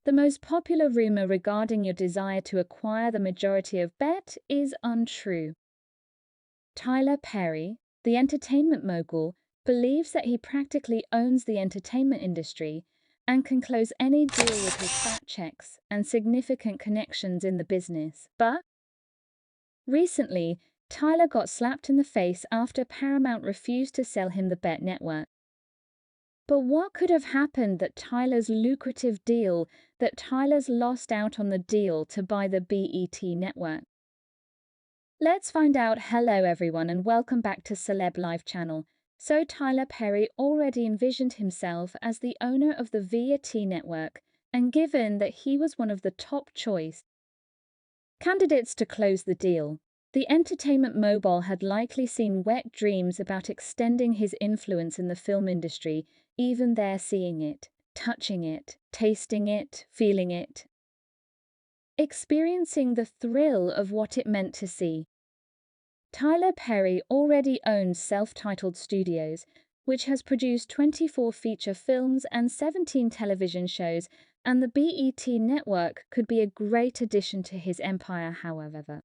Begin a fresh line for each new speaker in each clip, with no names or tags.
The most popular rumor regarding your desire to acquire the majority of BET is untrue. Tyler Perry, the entertainment mogul, believes that he practically owns the entertainment industry and can close any deal with his fat checks and significant connections in the business. But recently, Tyler got slapped in the face after Paramount refused to sell him the BET network. But what could have happened that Tyler's lost out on the deal to buy the BET network? Let's find out. Hello everyone and welcome back to Celeb Live channel. So Tyler Perry already envisioned himself as the owner of the BET network, and given that he was one of the top choice candidates to close the deal, the entertainment mogul had likely seen wet dreams about extending his influence in the film industry, even there seeing it, touching it, tasting it, feeling it, experiencing the thrill of what it meant to see. Tyler Perry already owns Self-Titled Studios, which has produced 24 feature films and 17 television shows, and the BET network could be a great addition to his empire, however.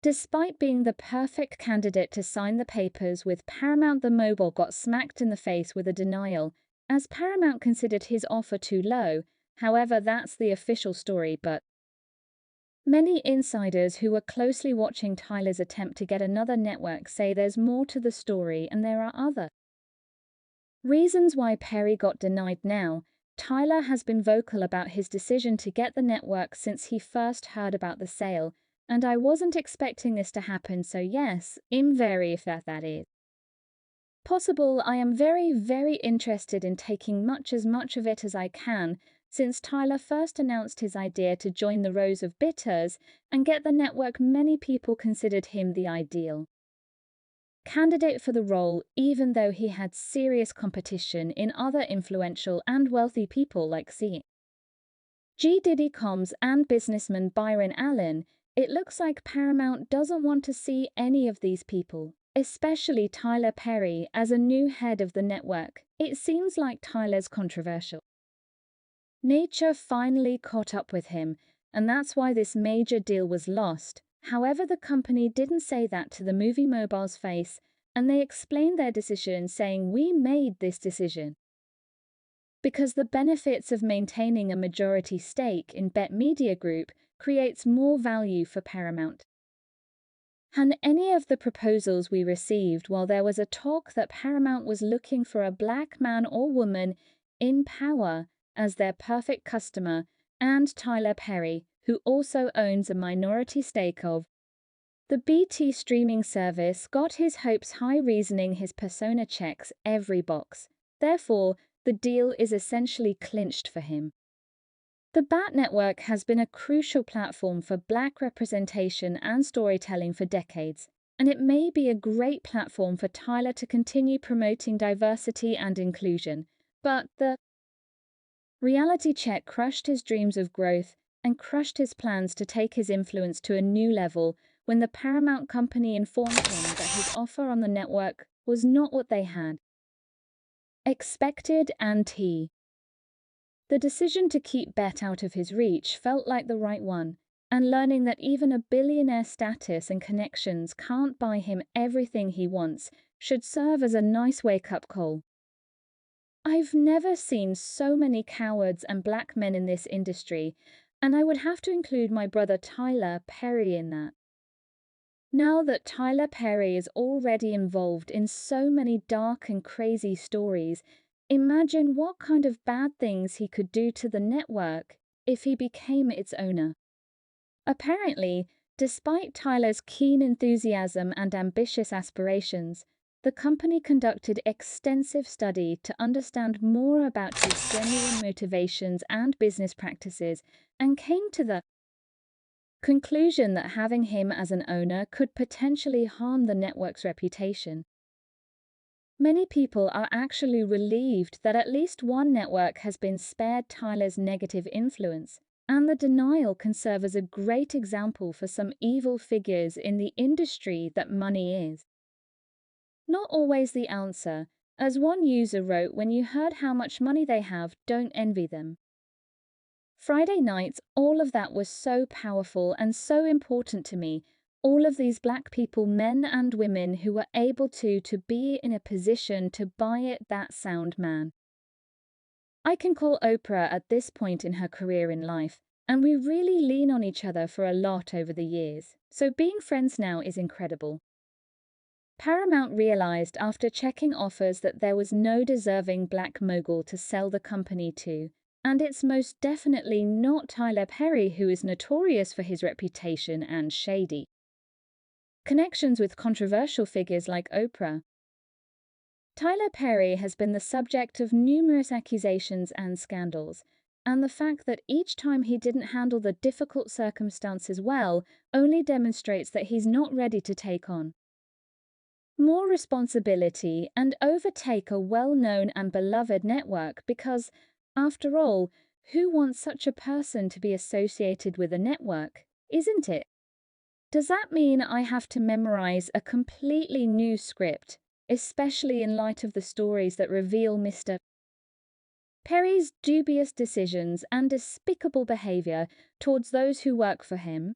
Despite being the perfect candidate to sign the papers with Paramount, the mogul got smacked in the face with a denial, as Paramount considered his offer too low. However, that's the official story, but many insiders who were closely watching Tyler's attempt to get another network say there's more to the story and there are other reasons why Perry got denied now. Tyler has been vocal about his decision to get the network since he first heard about the sale, and I wasn't expecting this to happen, so yes, I'm very if that is possible. I am very interested in taking as much of it as I can, since Tyler first announced his idea to join the rows of bidders and get the network. Many people considered him the ideal candidate for the role, even though he had serious competition in other influential and wealthy people like Diddy Combs and businessman Byron Allen. It looks like Paramount doesn't want to see any of these people, especially Tyler Perry, as a new head of the network. It seems like Tyler's controversial nature finally caught up with him, and that's why this major deal was lost. However, the company didn't say that to the movie mogul's face, and they explained their decision saying, "We made this decision because the benefits of maintaining a majority stake in BET Media Group creates more value for Paramount." And any of the proposals we received, while there was a talk that Paramount was looking for a black man or woman in power as their perfect customer, and Tyler Perry, who also owns a minority stake of the BT streaming service, got his hopes high, reasoning his persona checks every box. Therefore, the deal is essentially clinched for him. The BET network has been a crucial platform for Black representation and storytelling for decades, and it may be a great platform for Tyler to continue promoting diversity and inclusion. But the reality check crushed his dreams of growth and crushed his plans to take his influence to a new level when the Paramount company informed him that his offer on the network was not what they had expected, and the decision to keep BET out of his reach felt like the right one, and learning that even a billionaire status and connections can't buy him everything he wants should serve as a nice wake-up call. I've never seen so many cowards and black men in this industry, and I would have to include my brother Tyler Perry in that. Now that Tyler Perry is already involved in so many dark and crazy stories, imagine what kind of bad things he could do to the network if he became its owner. Apparently, despite Tyler's keen enthusiasm and ambitious aspirations, the company conducted extensive study to understand more about his genuine motivations and business practices, and came to the conclusion that having him as an owner could potentially harm the network's reputation. Many people are actually relieved that at least one network has been spared Tyler's negative influence, and the denial can serve as a great example for some evil figures in the industry that money is not always the answer. As one user wrote, "When you heard how much money they have, don't envy them." Friday nights, all of that was so powerful and so important to me. All of these Black people, men and women, who were able to be in a position to buy it, that sound man. I can call Oprah at this point in her career in life, and we really lean on each other for a lot over the years, so being friends now is incredible. Paramount realized after checking offers that there was no deserving Black mogul to sell the company to, and it's most definitely not Tyler Perry, who is notorious for his reputation and shady connections with controversial figures like Oprah. Tyler Perry has been the subject of numerous accusations and scandals, and the fact that each time he didn't handle the difficult circumstances well only demonstrates that he's not ready to take on more responsibility and overtake a well-known and beloved network because, after all, who wants such a person to be associated with a network, isn't it? Does that mean I have to memorize a completely new script, especially in light of the stories that reveal Mr. Perry's dubious decisions and despicable behavior towards those who work for him?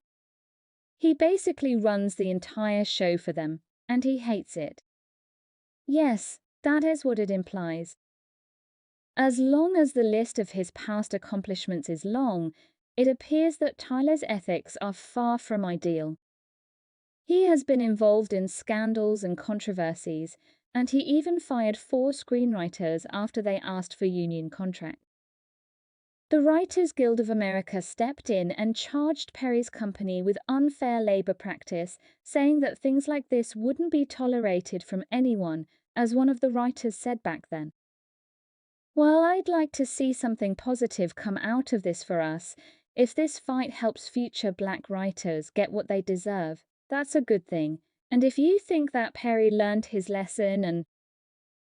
He basically runs the entire show for them, and he hates it. Yes, that is what it implies. As long as the list of his past accomplishments is long, it appears that Tyler's ethics are far from ideal. He has been involved in scandals and controversies, and he even fired 4 screenwriters after they asked for union contracts. The Writers Guild of America stepped in and charged Perry's company with unfair labor practice, saying that things like this wouldn't be tolerated from anyone, as one of the writers said back then. While I'd like to see something positive come out of this for us, if this fight helps future Black writers get what they deserve, that's a good thing. And if you think that Perry learned his lesson and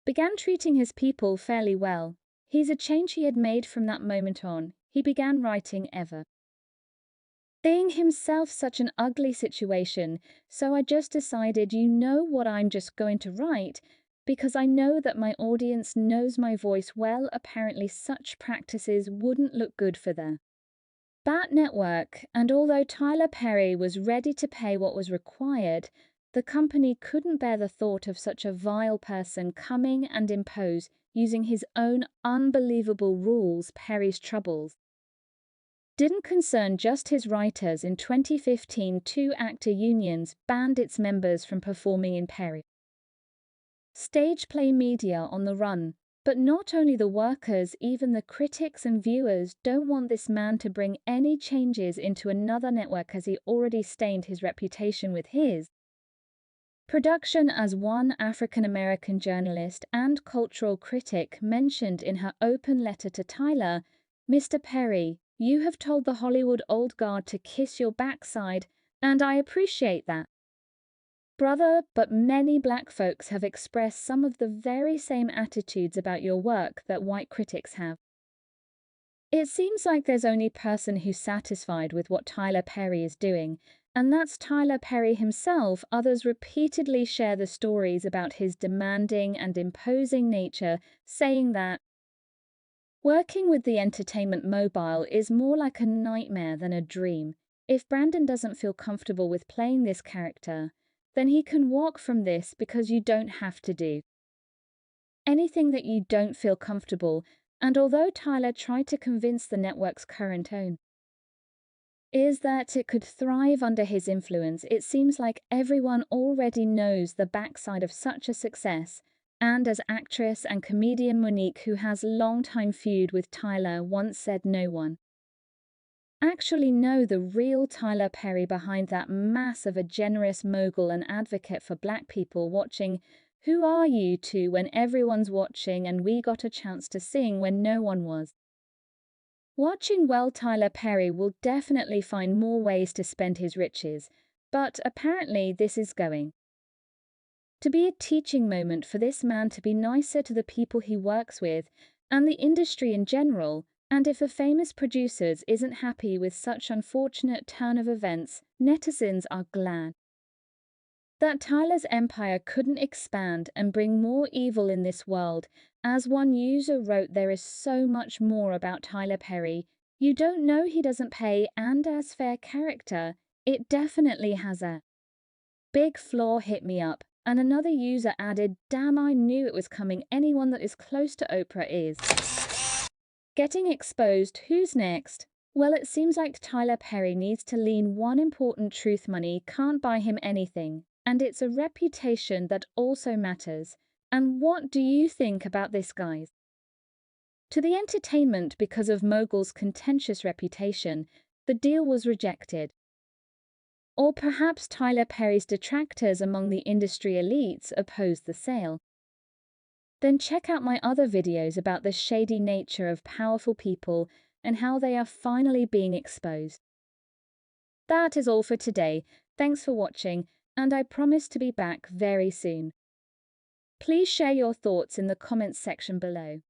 began treating his people fairly well, he's a change he had made from that moment on. He began writing ever. Seeing himself such an ugly situation, so I just decided, you know what, I'm just going to write, because I know that my audience knows my voice well. Apparently such practices wouldn't look good for the Bat Network, and although Tyler Perry was ready to pay what was required, the company couldn't bear the thought of such a vile person coming and impose, using his own unbelievable rules, Perry's troubles didn't concern just his writers. In 2015, 2 actor unions banned its members from performing in Perry stage play media on the run. But not only the workers, even the critics and viewers don't want this man to bring any changes into another network, as he already stained his reputation with his production. As one African American journalist and cultural critic mentioned in her open letter to Tyler, Mr. Perry, you have told the Hollywood old guard to kiss your backside, and I appreciate that, brother, but many Black folks have expressed some of the very same attitudes about your work that white critics have. It seems like there's only person who's satisfied with what Tyler Perry is doing, and that's Tyler Perry himself. Others repeatedly share the stories about his demanding and imposing nature, saying that working with the entertainment mogul is more like a nightmare than a dream. If Brandon doesn't feel comfortable with playing this character, then he can walk from this, because you don't have to do anything that you don't feel comfortable. And although Tyler tried to convince the network's current owner is that it could thrive under his influence, it seems like everyone already knows the backside of such a success. And as actress and comedian Monique, who has a long-time feud with Tyler, once said, no one actually know the real Tyler Perry behind that mass of a generous mogul and advocate for Black people watching. Who are you two when everyone's watching, and we got a chance to sing when no one was watching? Well, Tyler Perry will definitely find more ways to spend his riches, but apparently this is going to be a teaching moment for this man to be nicer to the people he works with and the industry in general. And if a famous producer isn't happy with such unfortunate turn of events, netizens are glad that Tyler's empire couldn't expand and bring more evil in this world. As one user wrote, there is so much more about Tyler Perry. You don't know he doesn't pay, and as fair character, it definitely has a big flaw. Hit me up. And another user added, damn, I knew it was coming. Anyone that is close to Oprah is getting exposed. Who's next? Well, it seems like Tyler Perry needs to lean one important truth: money can't buy him anything, and it's a reputation that also matters. And what do you think about this, guys? To the entertainment, because of Mogul's contentious reputation, the deal was rejected. Or perhaps Tyler Perry's detractors among the industry elites opposed the sale. Then check out my other videos about the shady nature of powerful people and how they are finally being exposed. That is all for today. Thanks for watching, and I promise to be back very soon. Please share your thoughts in the comments section below.